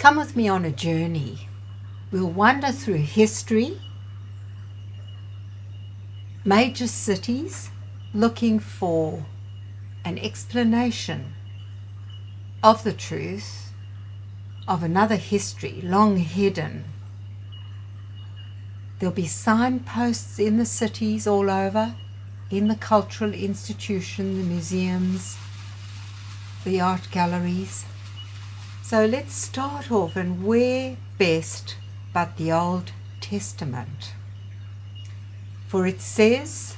Come with me on a journey. We'll wander through history, major cities, looking for an explanation of the truth of another history long hidden. There'll be signposts in the cities all over, in the cultural institution, the museums, the art galleries. So let's start off, and where best but the Old Testament? For it says,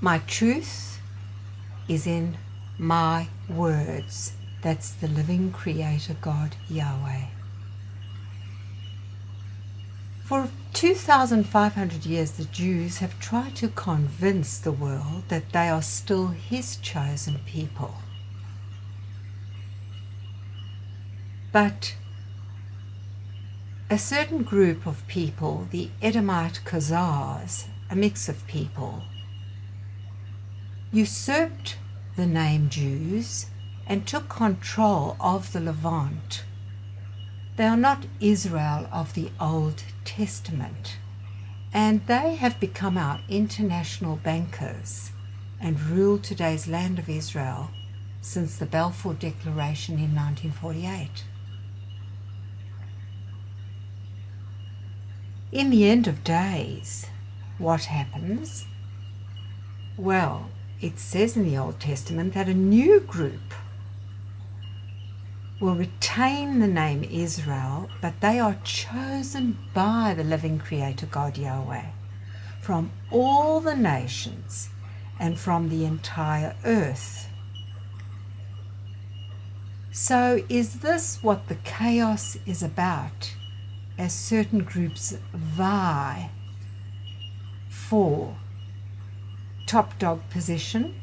my truth is in my words. That's the living Creator God, Yahweh. For 2,500 years, the Jews have tried to convince the world that they are still His chosen people. But a certain group of people, the Edomite Khazars, a mix of people, usurped the name Jews and took control of the Levant. They are not Israel of the Old Testament, and they have become our international bankers and rule today's land of Israel since the Balfour Declaration in 1948. In the end of days, what happens? Well, it says in the Old Testament that a new group will retain the name Israel, but they are chosen by the living Creator God Yahweh from all the nations and from the entire earth. So is this what the chaos is about, as certain groups vie for top dog position?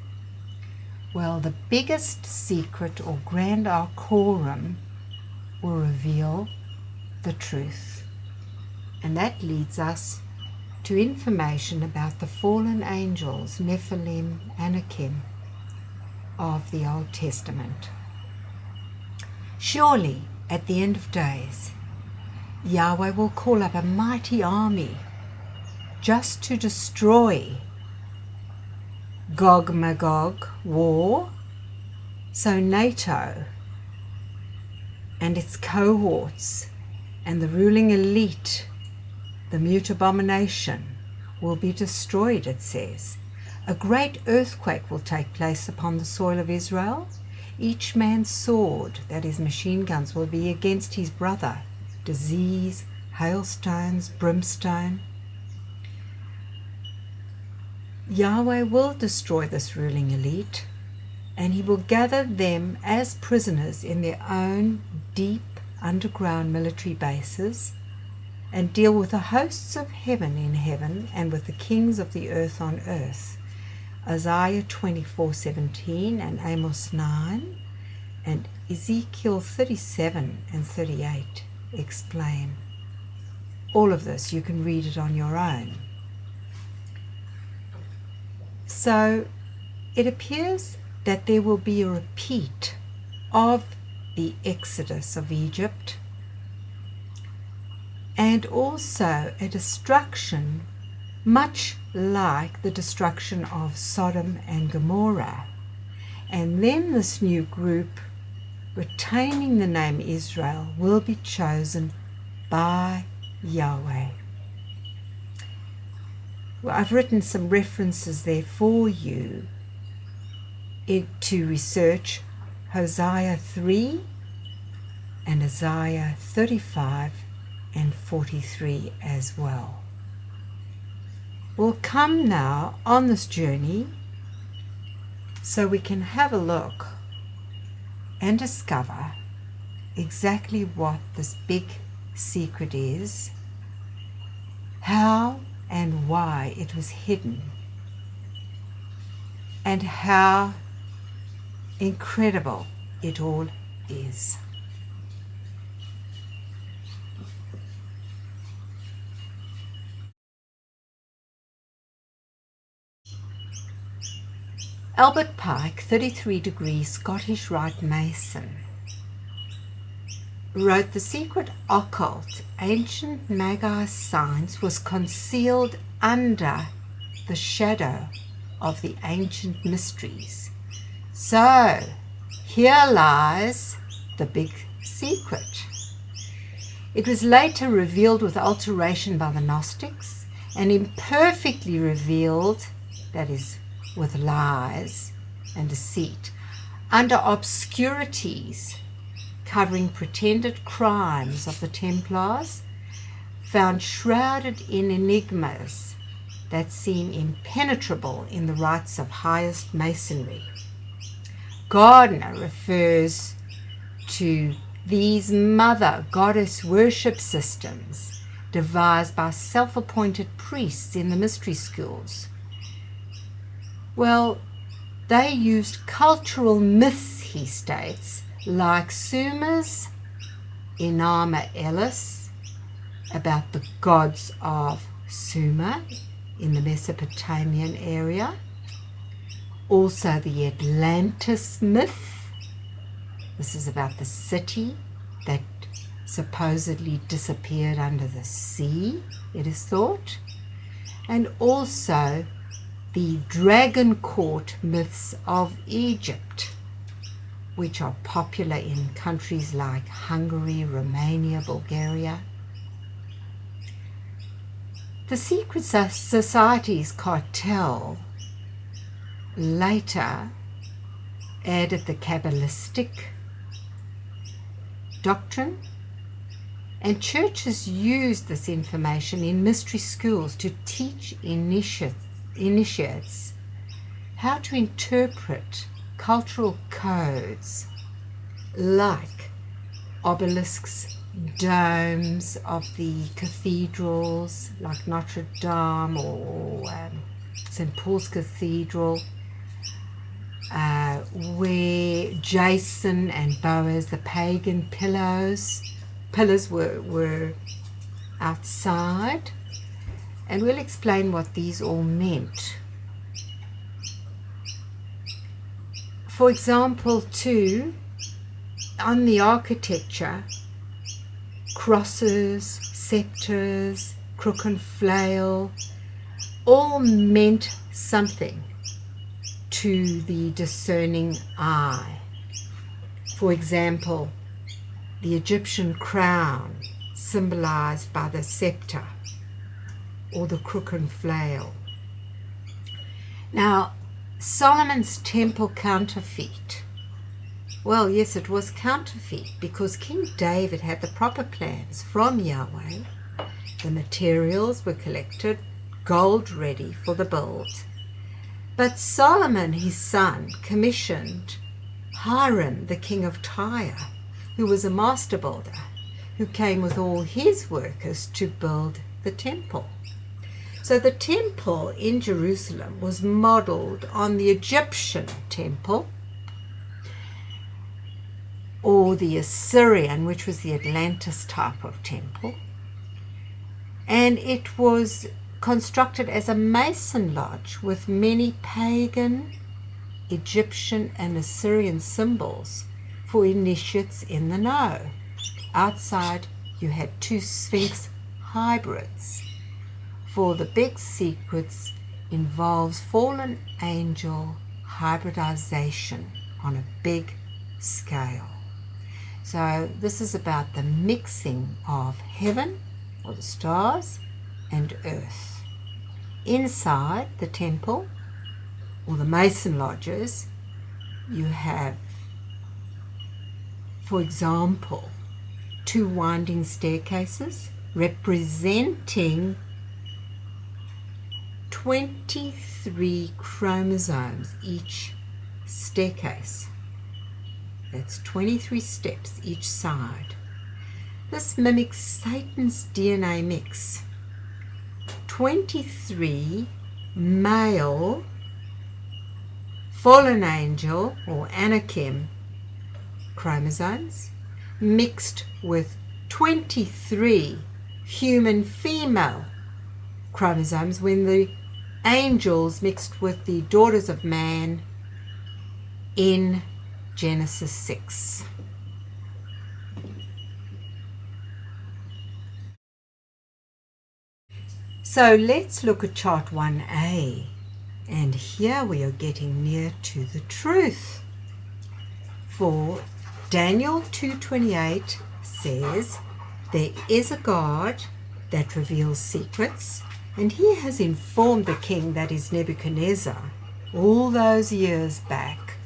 Well, the biggest secret or grand arcorum will reveal the truth. And that leads us to information about the fallen angels, Nephilim, Anakim, of the Old Testament. Surely, at the end of days, Yahweh will call up a mighty army just to destroy Gog-Magog war. So NATO and its cohorts and the ruling elite, the mute abomination, will be destroyed, it says. A great earthquake will take place upon the soil of Israel. Each man's sword, that is machine guns, will be against his brother. Disease, hailstones, brimstone. Yahweh will destroy this ruling elite, and He will gather them as prisoners in their own deep underground military bases and deal with the hosts of heaven in heaven and with the kings of the earth on earth. Isaiah 24:17 and Amos 9 and Ezekiel 37 and 38 explain. All of this, you can read it on your own. So it appears that there will be a repeat of the exodus of Egypt, and also a destruction much like the destruction of Sodom and Gomorrah. And then this new group, retaining the name Israel, will be chosen by Yahweh. Well, I've written some references there for you to research Hosea 3 and Isaiah 35 and 43 as well. We'll come now on this journey so we can have a look and discover exactly what this big secret is, how and why it was hidden, and how incredible it all is. Albert Pike, 33 degree Scottish Rite Mason. wrote, "The secret occult, ancient Magi science was concealed under the shadow of the ancient mysteries. So here lies the big secret. It was later revealed with alteration by the Gnostics and imperfectly revealed, that is, with lies and deceit, under obscurities covering pretended crimes of the Templars, found shrouded in enigmas that seem impenetrable in the rites of highest masonry." Gardner refers to these mother goddess worship systems devised by self-appointed priests in the mystery schools. Well, they used cultural myths, he states, like Sumer's Inama Elis about the gods of Sumer in the Mesopotamian area, also the Atlantis myth. This is about the city that supposedly disappeared under the sea, it is thought, and also the dragon court myths of Egypt, which are popular in countries like Hungary, Romania, Bulgaria. The secret societies cartel later added the Kabbalistic doctrine, and churches used this information in mystery schools to teach initiates how to interpret cultural codes like obelisks, domes of the cathedrals like Notre Dame or St. Paul's Cathedral, where Jason and Boaz, the pagan pillars were outside, and we'll explain what these all meant. For example, too, on the architecture, crosses, scepters, crook and flail, all meant something to the discerning eye. For example, the Egyptian crown symbolized by the scepter or the crook and flail. Now, Solomon's temple counterfeit. Well, yes, it was counterfeit because King David had the proper plans from Yahweh. The materials were collected, gold ready for the build. But Solomon, his son, commissioned Hiram, the king of Tyre, who was a master builder, who came with all his workers to build the temple. So the temple in Jerusalem was modeled on the Egyptian temple, or the Assyrian, which was the Atlantis type of temple. And it was constructed as a mason lodge with many pagan, Egyptian and Assyrian symbols for initiates in the know. Outside you had two Sphinx hybrids, for the big secrets involves fallen angel hybridization on a big scale. So this is about the mixing of heaven, or the stars, and earth. Inside the temple, or the mason lodges, you have, for example, two winding staircases representing 23 chromosomes each staircase. That's 23 steps each side. This mimics Satan's DNA mix. 23 male fallen angel or Anakim chromosomes mixed with 23 human female chromosomes when the angels mixed with the daughters of man in Genesis 6. So let's look at chart 1A. And here we are getting near to the truth. For Daniel 2:28 says, there is a God that reveals secrets, and he has informed the king, that is Nebuchadnezzar, all those years back,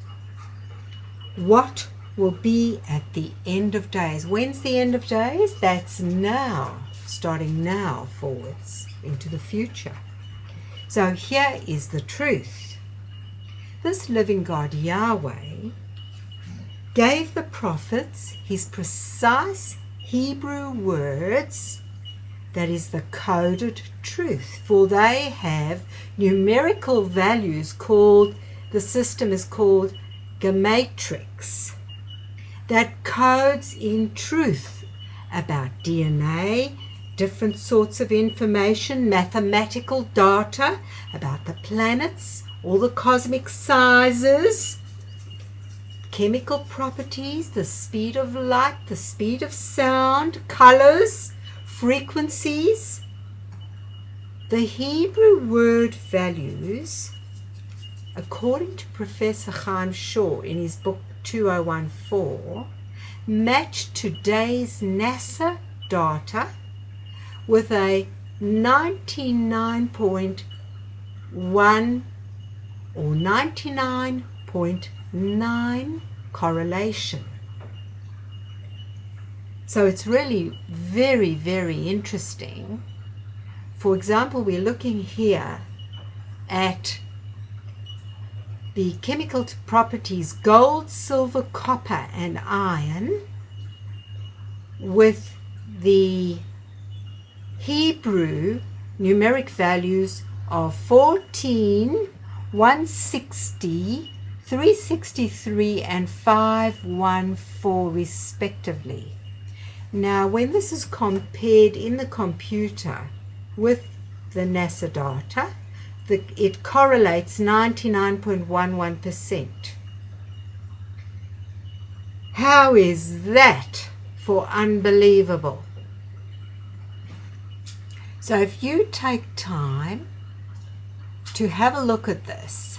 what will be at the end of days. When's the end of days? That's now, starting now forwards into the future. So here is the truth. This living God, Yahweh, gave the prophets his precise Hebrew words, that is the coded truth, for they have numerical values called, the system is called Gematrix, that codes in truth about DNA, different sorts of information, mathematical data about the planets, all the cosmic sizes, chemical properties, the speed of light, the speed of sound, colors, frequencies. The Hebrew word values, according to Professor Chaim Shaw in his book 2014, match today's NASA data with a 99.1 or 99.9 correlation. So it's really very, very interesting. For example, we're looking here at the chemical properties gold, silver, copper, and iron with the Hebrew numeric values of 14, 160, 363, and 514 respectively. Now, when this is compared in the computer with the NASA data, it correlates 99.11%. How is that for unbelievable? So if you take time to have a look at this,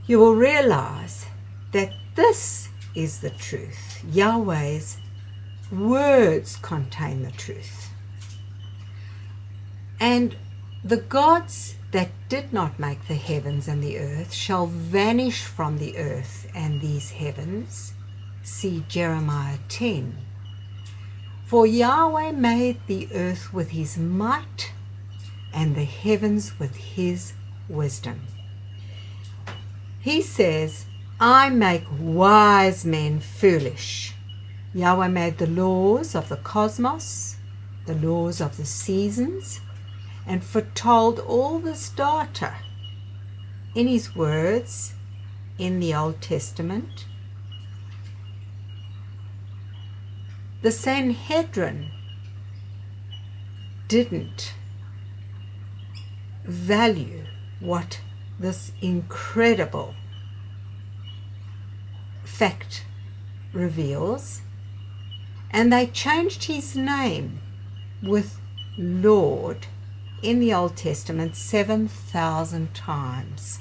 you will realize that this is the truth. Yahweh's words contain the truth. And the gods that did not make the heavens and the earth shall vanish from the earth and these heavens. See Jeremiah 10. For Yahweh made the earth with his might and the heavens with his wisdom. He says, I make wise men foolish. Yahweh made the laws of the cosmos, the laws of the seasons, and foretold all this data in his words in the Old Testament. The Sanhedrin didn't value what this incredible fact reveals, and they changed his name with Lord in the Old Testament 7,000 times.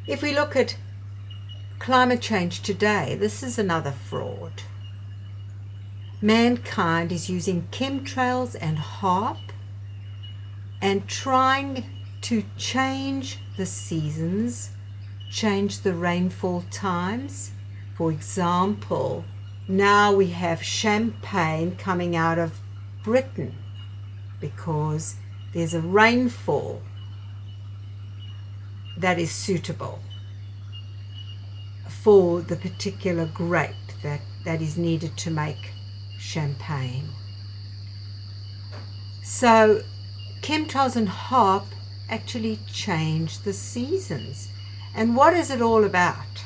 If we look at climate change today, this is another fraud. Mankind is using chemtrails and HAARP and trying to change the seasons, change the rainfall times. For example, now we have champagne coming out of Britain because there's a rainfall that is suitable for the particular grape that is needed to make champagne. So chemtrails and HAARP actually change the seasons. And what is it all about?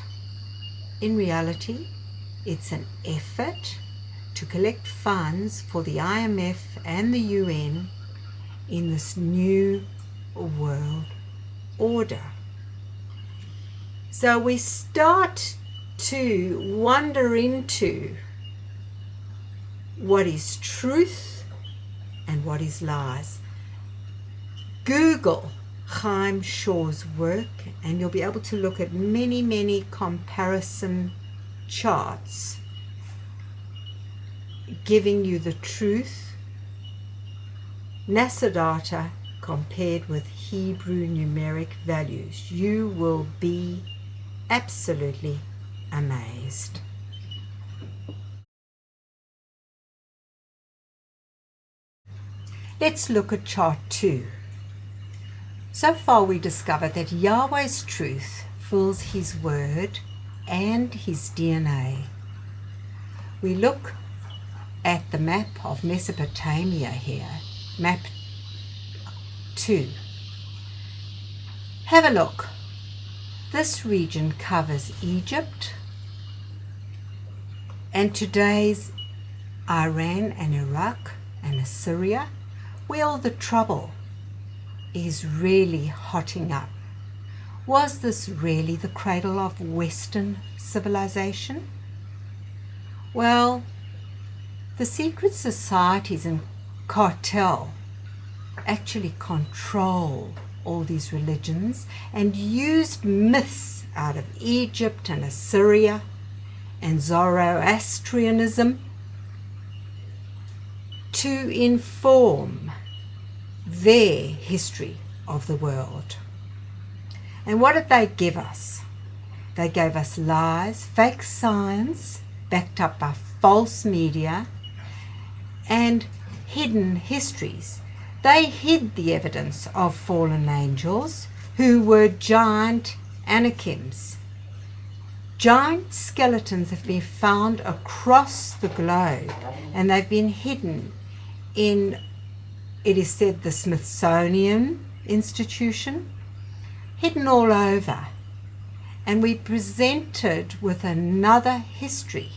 In reality, it's an effort to collect funds for the IMF and the UN in this new world order. So we start to wander into what is truth and what is lies. Google Chaim Shaw's work and you'll be able to look at many comparison charts giving you the truth, NASA data compared with Hebrew numeric values. You will be absolutely amazed. Let's look at chart 2. So far we discovered that Yahweh's truth fills his word and his DNA. We look at the map of Mesopotamia here, map 2. Have a look. This region covers Egypt and today's Iran and Iraq and Assyria, where all the trouble is really hotting up. Was this really the cradle of Western civilization? Well, the secret societies and cartel actually control all these religions and used myths out of Egypt and Assyria and Zoroastrianism to inform their history of the world. And what did they give us? They gave us lies, fake science backed up by false media, and hidden histories. They hid the evidence of fallen angels who were giant Anakims. Giant skeletons have been found across the globe and they've been hidden in, it is said, the Smithsonian Institution, hidden all over. And we presented with another history.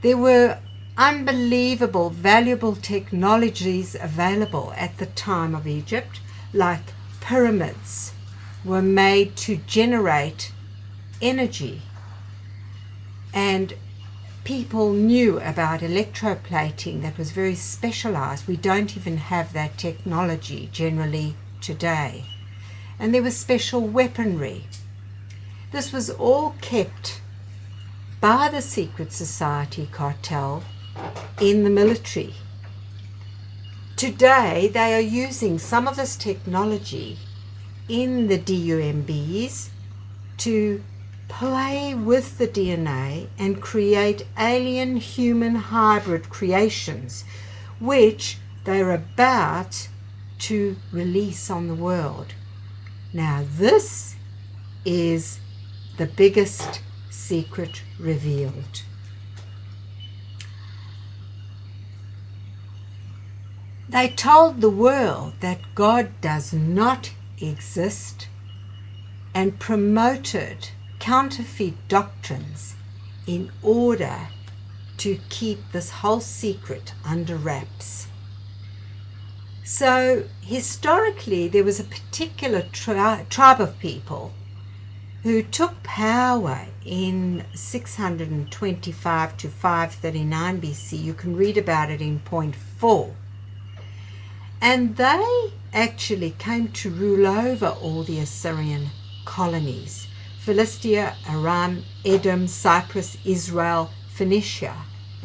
There were unbelievable, valuable technologies available at the time of Egypt, like pyramids were made to generate energy, and people knew about electroplating that was very specialized. We don't even have that technology generally today. And there was special weaponry. This was all kept by the secret society cartel in the military. Today they are using some of this technology in the DUMBs to play with the DNA and create alien human hybrid creations, which they're about to release on the world. Now this is the biggest secret revealed. They told the world that God does not exist and promoted counterfeit doctrines in order to keep this whole secret under wraps. So historically there was a particular tribe of people who took power in 625 to 539 BC. You can read about it in point 4. And they actually came to rule over all the Assyrian colonies: Philistia, Aram, Edom, Cyprus, Israel, Phoenicia,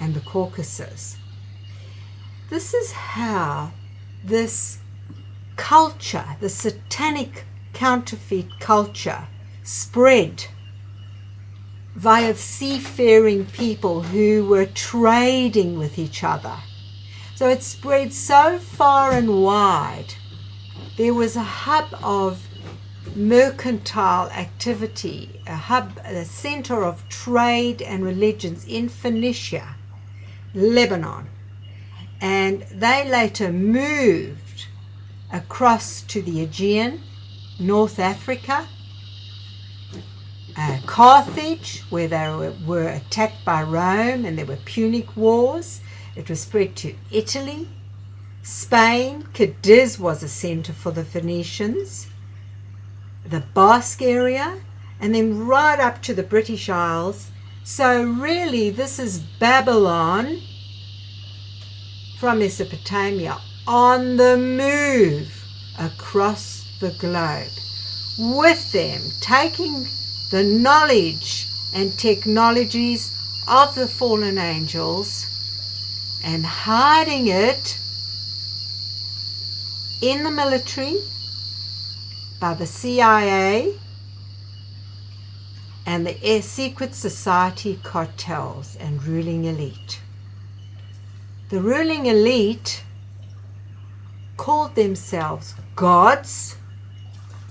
and the Caucasus. This is how this culture, the satanic counterfeit culture, spread via seafaring people who were trading with each other. So it spread so far and wide. There was a hub of mercantile activity, a center of trade and religions in Phoenicia, Lebanon. And they later moved across to the Aegean, North Africa, Carthage, where they were attacked by Rome and there were Punic Wars. It was spread to Italy, Spain. Cadiz was a center for the Phoenicians, the Basque area, and then right up to the British Isles. So really this is Babylon from Mesopotamia on the move across the globe, with them taking the knowledge and technologies of the fallen angels and hiding it in the military by the CIA and the secret society cartels and ruling elite. The ruling elite called themselves gods,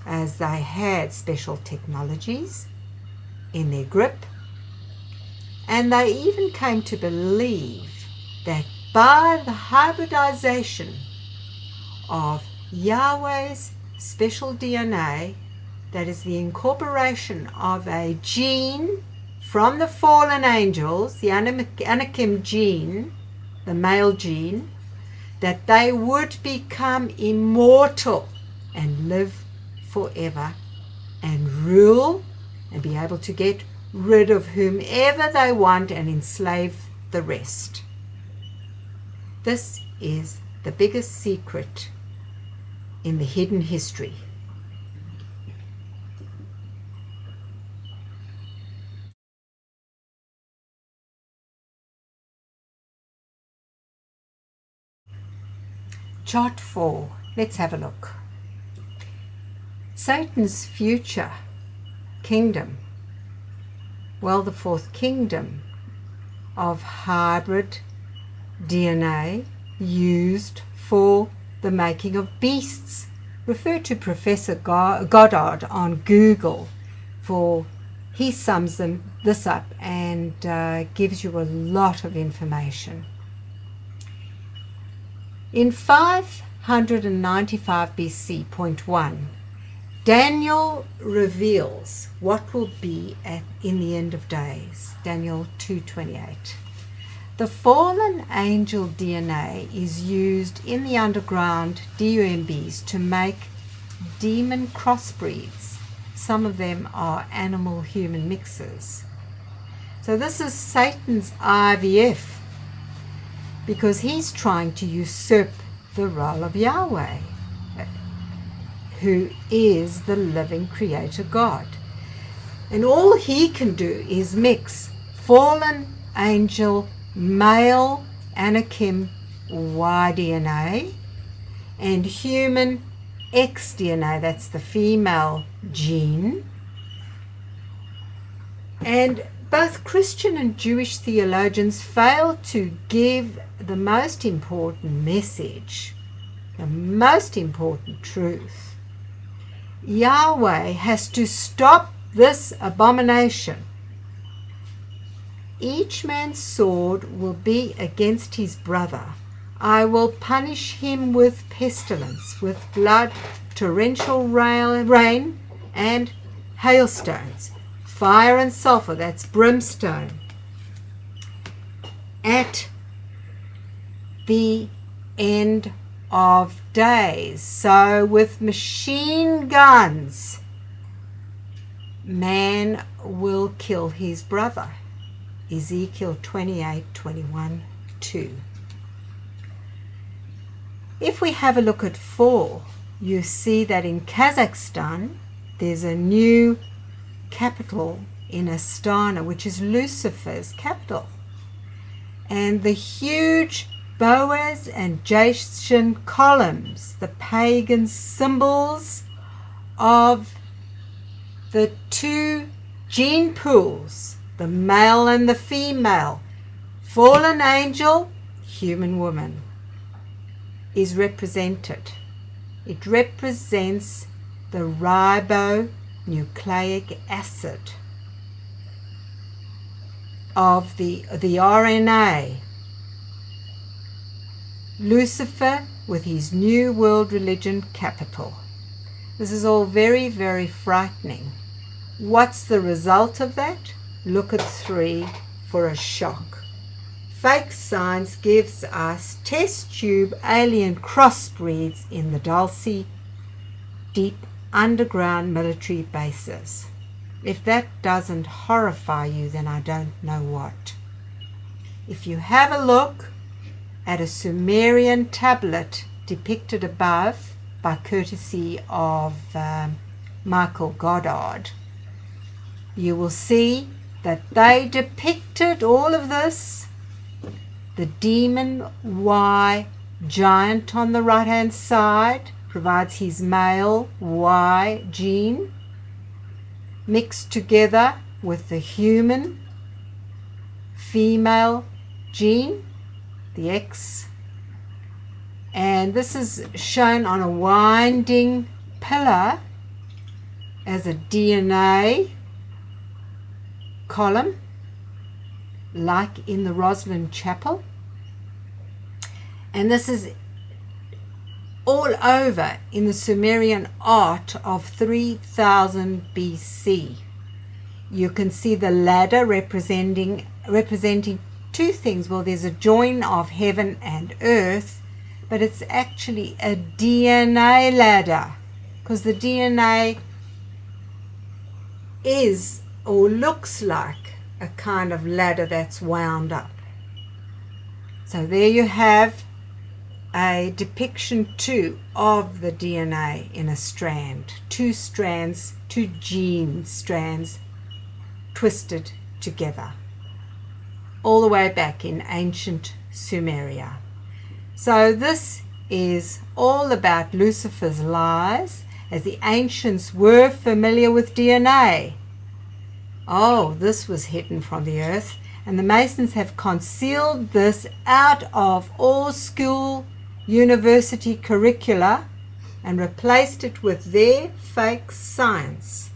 as they had special technologies in their grip, and they even came to believe that by the hybridization of Yahweh's special DNA, that is the incorporation of a gene from the fallen angels, the Anakim gene, the male gene, that they would become immortal and live forever and rule and be able to get rid of whomever they want and enslave the rest. This is the biggest secret in the hidden history. Chart 4. Let's have a look. Satan's future kingdom. Well, the fourth kingdom of hybrid DNA used for the making of beasts. Refer to Professor Goddard on Google, for he sums this up and gives you a lot of information. In 595 BC, point 1, Daniel reveals what will be in the end of days. Daniel 2:28. The fallen angel DNA is used in the underground DUMBs to make demon crossbreeds. Some of them are animal-human mixes. So this is Satan's IVF, because he's trying to usurp the role of Yahweh, who is the living creator God. And all he can do is mix fallen angel male Anakim Y DNA and human X DNA, that's the female gene. And both Christian and Jewish theologians fail to give the most important message, the most important truth. Yahweh has to stop this abomination. Each man's sword will be against his brother. I will punish him with pestilence, with blood, torrential rain, and hailstones, fire and sulfur, that's brimstone, at the end of days. So with machine guns, man will kill his brother. Ezekiel 28:21-2. If we have a look at 4, you see that in Kazakhstan there's a new capital in Astana, which is Lucifer's capital. And the huge Boaz and Jashan columns, the pagan symbols of the two gene pools, the male and the female, fallen angel, human woman, is represented. It represents the ribonucleic acid of the RNA. Lucifer with his new world religion capital. This is all very, very frightening. What's the result of that? Look at 3 for a shock. Fake science gives us test tube alien crossbreeds in the Dulce deep underground military bases. If that doesn't horrify you, then I don't know what. If you have a look at a Sumerian tablet depicted above by courtesy of Michael Goddard, you will see that they depicted all of this. The demon Y giant on the right hand side provides his male Y gene mixed together with the human female gene, the X, and this is shown on a winding pillar as a DNA column, like in the Roslin Chapel. And this is all over in the Sumerian art of 3000 BC. You can see the ladder representing two things. Well, there's a join of heaven and earth, but it's actually a DNA ladder, because the DNA is or looks like a kind of ladder that's wound up. So there you have a depiction too of the DNA in a strand, two strands, two gene strands twisted together, all the way back in ancient Sumeria. So this is all about Lucifer's lies, as the ancients were familiar with DNA. Oh, this was hidden from the earth, and the Masons have concealed this out of all school, university curricula and replaced it with their fake science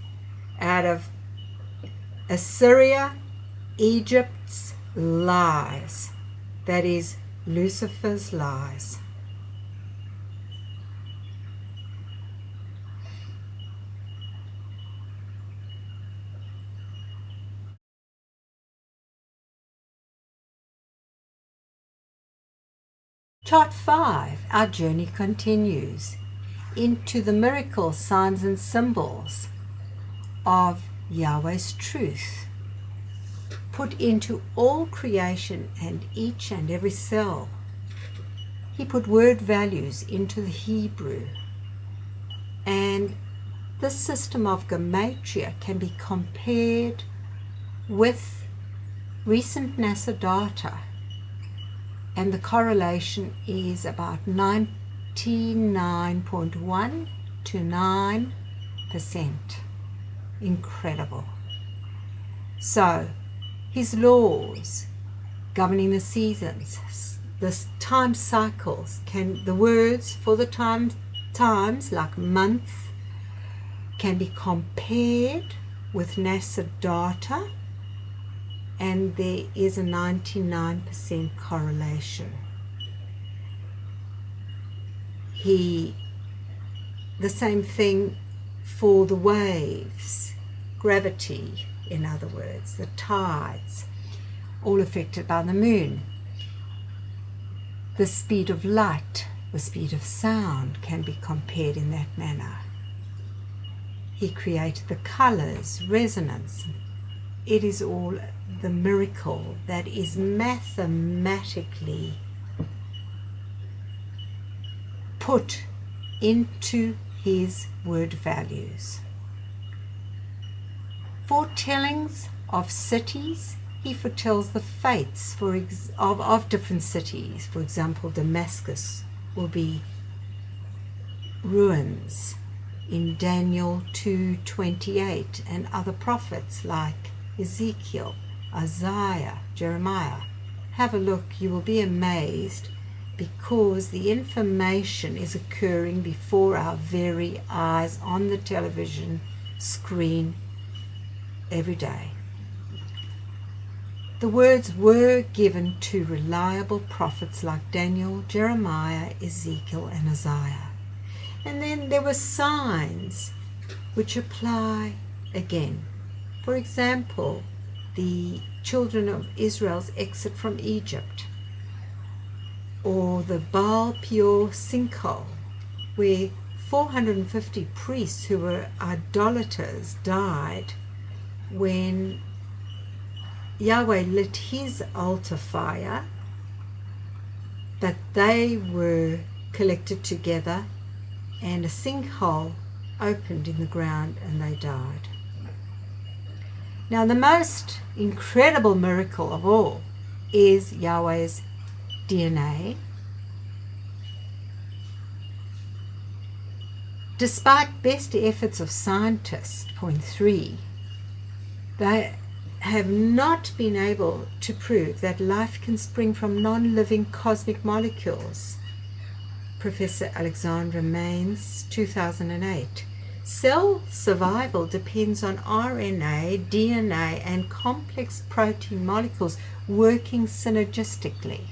out of Assyria, Egypt's lies. That is Lucifer's lies. Chart 5, our journey continues into the miracle signs and symbols of Yahweh's truth, put into all creation and each and every cell. He put word values into the Hebrew, and this system of gematria can be compared with recent NASA data, and the correlation is about 99.1 to 9%. Incredible. So his laws governing the seasons, the time cycles, the words for the times like month can be compared with NASA data, and there is a 99% correlation. The same thing for the waves, gravity, in other words, the tides, all affected by the moon. The speed of light, the speed of sound can be compared in that manner. He created the colors, resonance. It is all the miracle that is mathematically put into his word values. Foretellings of cities, he foretells the fates of different cities. For example, Damascus will be ruins in Daniel 2:28, and other prophets like Ezekiel, Isaiah, Jeremiah. Have a look, you will be amazed, because the information is occurring before our very eyes on the television screen every day. The words were given to reliable prophets like Daniel, Jeremiah, Ezekiel, and Isaiah. And then there were signs which apply again. For example, the children of Israel's exit from Egypt, or the Baal Peor sinkhole, where 450 priests who were idolaters died when Yahweh lit his altar fire that they were collected together and a sinkhole opened in the ground and they died. Now, the most incredible miracle of all is Yahweh's DNA. Despite best efforts of scientists, point 3, they have not been able to prove that life can spring from non-living cosmic molecules. Professor Alexandra Main's 2008. Cell survival depends on RNA, DNA, and complex protein molecules working synergistically.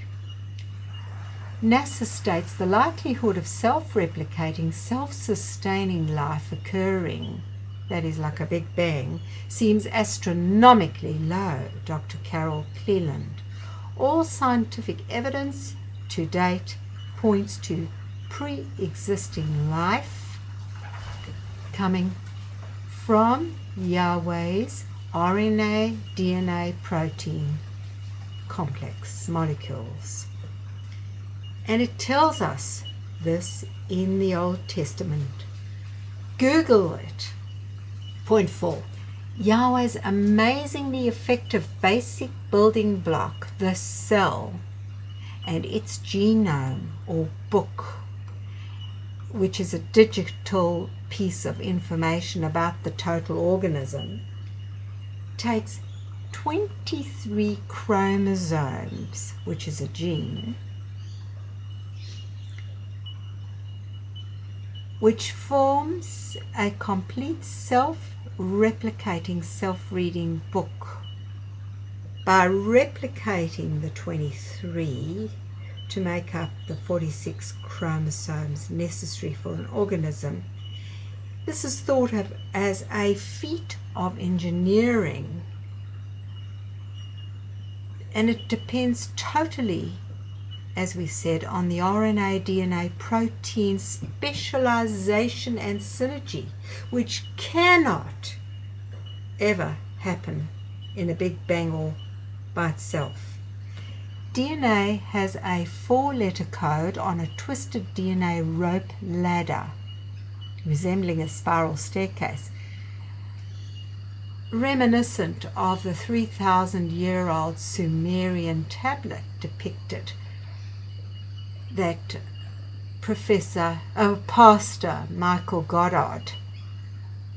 NASA states the likelihood of self-replicating, self-sustaining life occurring, that is like a big bang, seems astronomically low, Dr. Carol Cleland. All scientific evidence to date points to pre-existing life coming from Yahweh's RNA, DNA, protein complex molecules. And it tells us this in the Old Testament. Google it. Point 4. Yahweh's amazingly effective basic building block, the cell, and its genome or book, which is a digital piece of information about the total organism, takes 23 chromosomes, which is a gene, which forms a complete self-replicating, self-reading book. By replicating the 23 to make up the 46 chromosomes necessary for an organism, this is thought of as a feat of engineering, and it depends totally, as we said, on the RNA, DNA, protein specialization and synergy, which cannot ever happen in a big bang or by itself. DNA has a 4-letter code on a twisted DNA rope ladder, resembling a spiral staircase, reminiscent of the 3,000-year-old Sumerian tablet depicted that Pastor Michael Goddard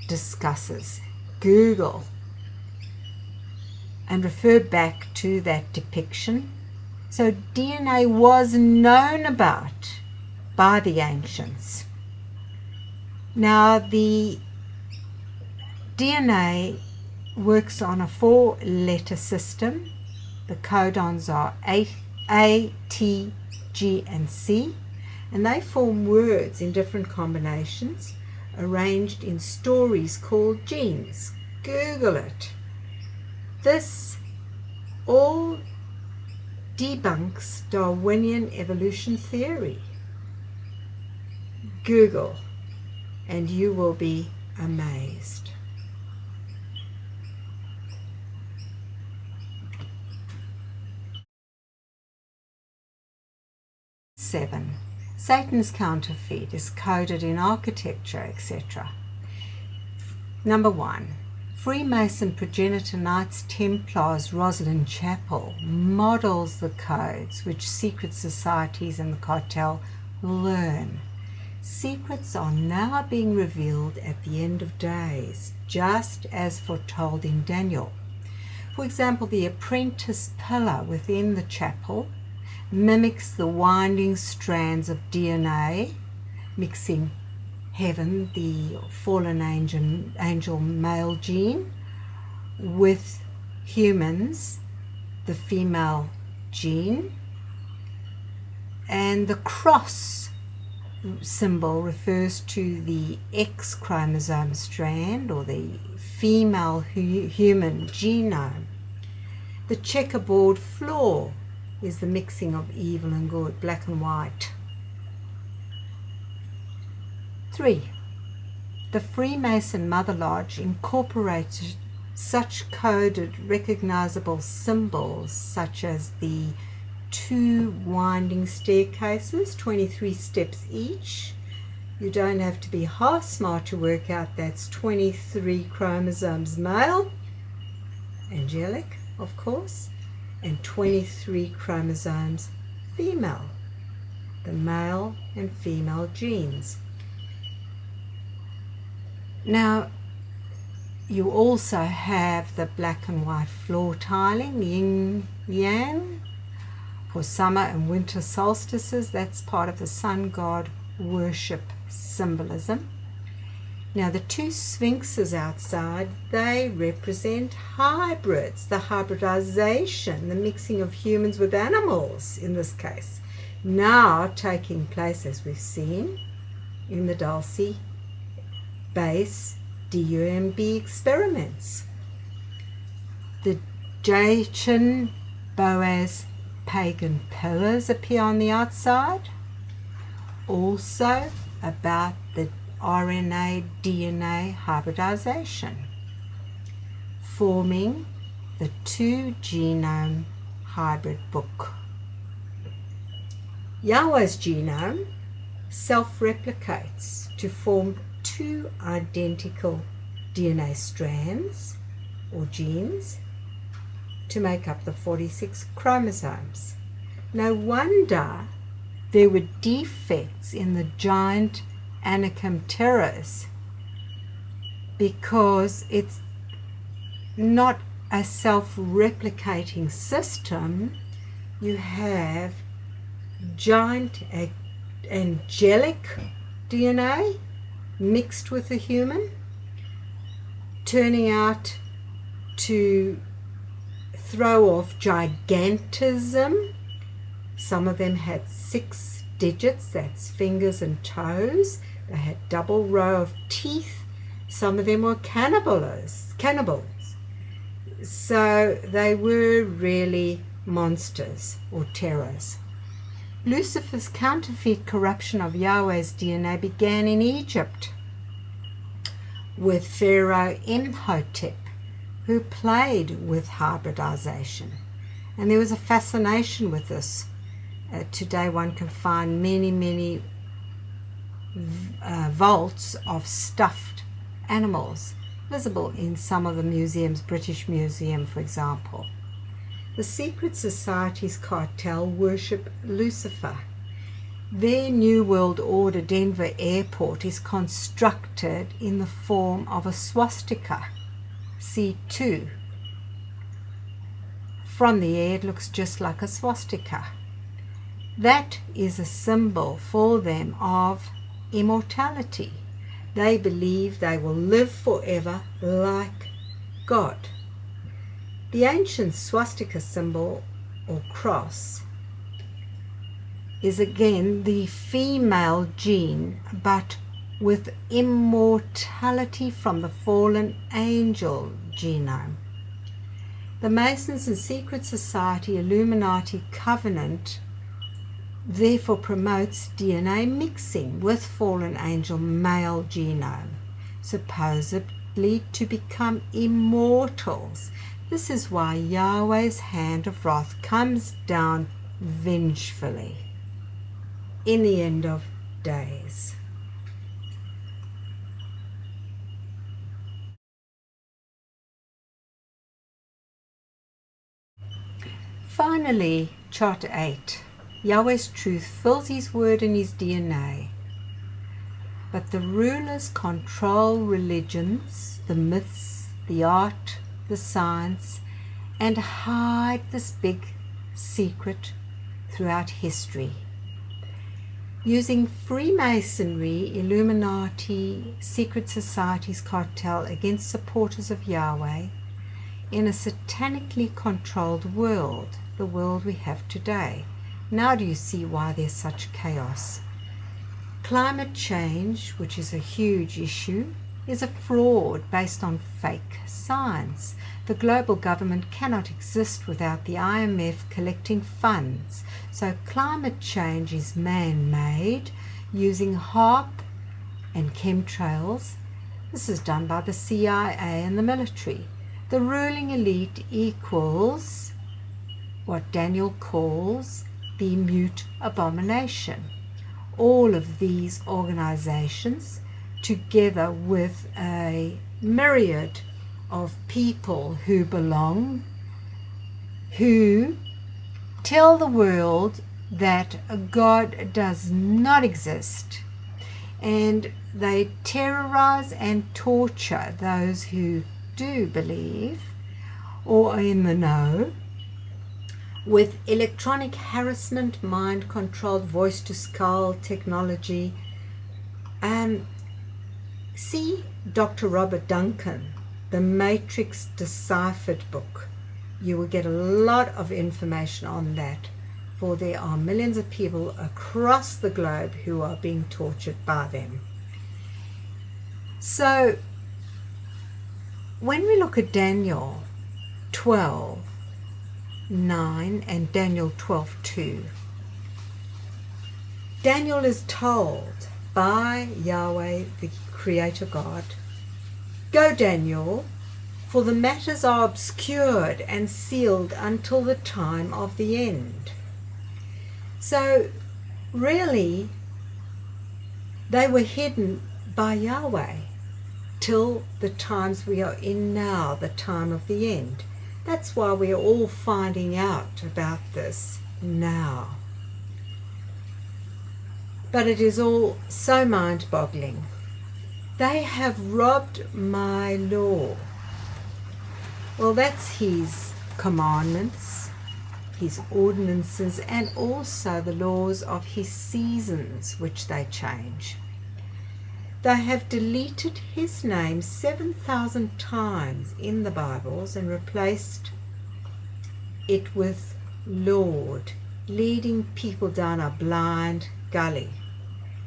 discusses. Google and refer back to that depiction. So DNA was known about by the ancients. Now, the DNA works on a 4-letter system. The codons are A, T, G, and C, and they form words in different combinations arranged in stories called genes. Google it. This all debunks Darwinian evolution theory. Google, and you will be amazed. Seven. Satan's counterfeit is coded in architecture, etc. Number 1. Freemason progenitor Knights Templars Roslyn Chapel models the codes which secret societies and the cartel learn. Secrets are now being revealed at the end of days, just as foretold in Daniel. For example, the apprentice pillar within the chapel mimics the winding strands of DNA, mixing heaven, the fallen angel male gene, with humans, the female gene, and the cross symbol refers to the X chromosome strand, or the female human genome. The checkerboard floor is the mixing of evil and good, black and white. 3. The Freemason Mother Lodge incorporated such coded recognizable symbols such as the 2 winding staircases, 23 steps each. You don't have to be half smart to work out that's 23 chromosomes male, angelic of course, and 23 chromosomes female, the male and female genes. Now you also have the black and white floor tiling, yin yang, for summer and winter solstices. That's part of the sun god worship symbolism. Now the 2 sphinxes outside, they represent hybrids, the hybridization, the mixing of humans with animals in this case, now taking place, as we've seen, in the Dulce base DUMB experiments. The Jachin Boaz pagan pillars appear on the outside, also about the RNA DNA hybridization, forming the 2 genome hybrid book. Yahweh's genome self-replicates to form 2 identical DNA strands or genes to make up the 46 chromosomes. No wonder there were defects in the giant Anakim terrors, because it's not a self-replicating system. You have giant angelic DNA mixed with the human, turning out to throw off gigantism. Some of them had 6 digits, that's fingers and toes. They had double row of teeth. Some of them were cannibals. So they were really monsters or terrors. Lucifer's counterfeit corruption of Yahweh's DNA began in Egypt with Pharaoh Imhotep, who played with hybridization. And there was a fascination with this. Today one can find many vaults of stuffed animals visible in some of the museums, British Museum for example. The secret societies cartel worship Lucifer. Their New World Order Denver airport is constructed in the form of a swastika, C2. From the air it looks just like a swastika. That is a symbol for them of immortality. They believe they will live forever like God. The ancient swastika symbol or cross is again the female gene, but with immortality from the fallen angel genome. The Masons and Secret Society Illuminati covenant therefore promotes DNA mixing with fallen angel male genome, supposedly to become immortals. This is why Yahweh's hand of wrath comes down vengefully in the end of days. Finally, chart 8. Yahweh's truth fills his word in his DNA. But the rulers control religions, the myths, the art, the science, and hide this big secret throughout history. Using Freemasonry, Illuminati, secret societies cartel against supporters of Yahweh in a satanically controlled world, the world we have today. Now do you see why there's such chaos? Climate change, which is a huge issue, is a fraud based on fake science. The global government cannot exist without the IMF collecting funds. So climate change is man-made using HAARP and chemtrails. This is done by the CIA and the military. The ruling elite equals what Daniel calls the mute abomination. All of these organizations, together with a myriad of people who belong, who tell the world that God does not exist, and they terrorize and torture those who do believe or are in the know with electronic harassment, mind-controlled voice-to-skull technology. See Dr. Robert Duncan, The Matrix Deciphered book. You will get a lot of information on that, for there are millions of people across the globe who are being tortured by them. So when we look at Daniel 12:9 and Daniel 12:2, Daniel is told by Yahweh, the Creator God, "Go, Daniel, for the matters are obscured and sealed until the time of the end." So really, they were hidden by Yahweh till the times we are in now, the time of the end. That's why we are all finding out about this now. But it is all so mind-boggling. They have robbed my law. Well, that's his commandments, his ordinances, and also the laws of his seasons, which they change. They have deleted his name 7,000 times in the Bibles and replaced it with Lord, leading people down a blind gully,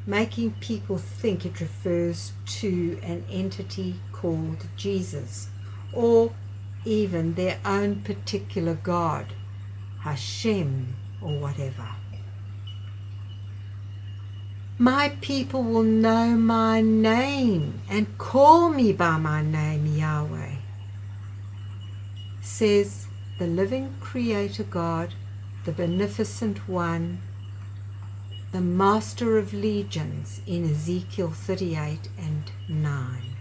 making people think it refers to an entity called Jesus, or even their own particular God, Hashem, or whatever. "My people will know my name and call me by my name, Yahweh," says the living Creator God, the Beneficent One, the Master of Legions, in Ezekiel 38:9.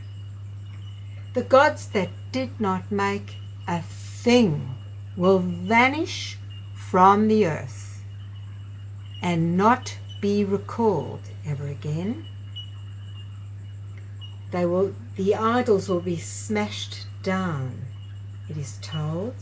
The gods that did not make a thing will vanish from the earth and not be recalled ever again. The idols will be smashed down, it is told.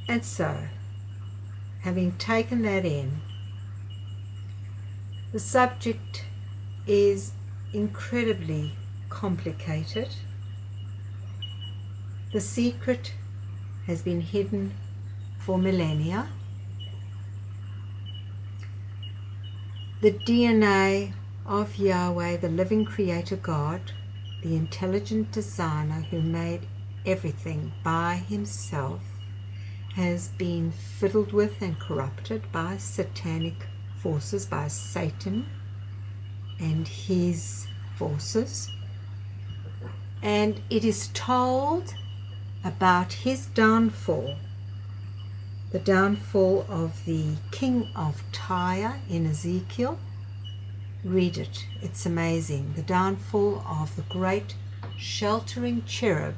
And so, having taken that in, the subject is incredibly complicated. The secret has been hidden for millennia. The DNA of Yahweh, the living Creator God, the intelligent designer who made everything by himself, has been fiddled with and corrupted by satanic forces, by Satan and his forces. And it is told about his downfall, the downfall of the king of Tyre in Ezekiel. Read it, it's amazing. The downfall of the great sheltering cherub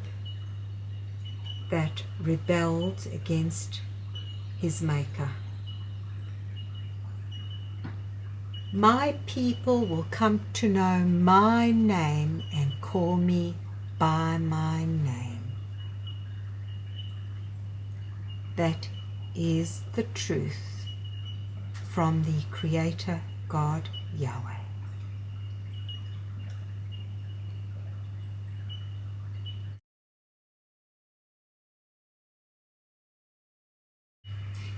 that rebelled against his maker. "My people will come to know my name and call me by my name." That is the truth from the Creator God Yahweh.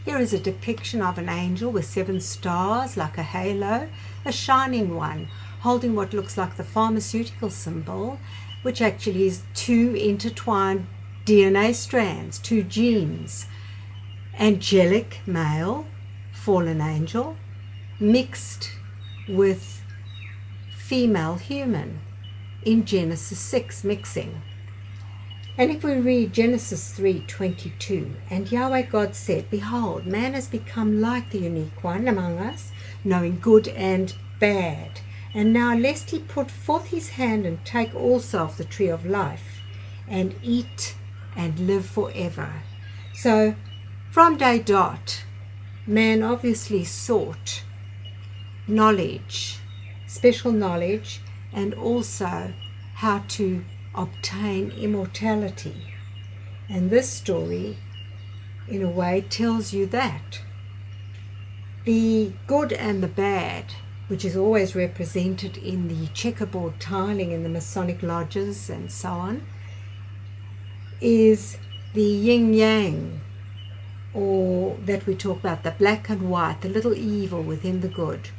Here is a depiction of an angel with 7 stars like a halo, a shining one, holding what looks like the pharmaceutical symbol, which actually is 2 intertwined DNA strands, 2 genes. Angelic, male, fallen angel, mixed with female human in Genesis 6 mixing. And if we read Genesis 3:22, and Yahweh God said, Behold, man has become like the unique one among us, knowing good and bad. And now lest he put forth his hand and take also of the tree of life, and eat and live forever. So from day dot, man obviously sought knowledge, special knowledge, and also how to obtain immortality. And this story, in a way, tells you that. The good and the bad, which is always represented in the checkerboard tiling in the Masonic lodges and so on, is the yin-yang, or that we talk about, the black and white, the little evil within the good.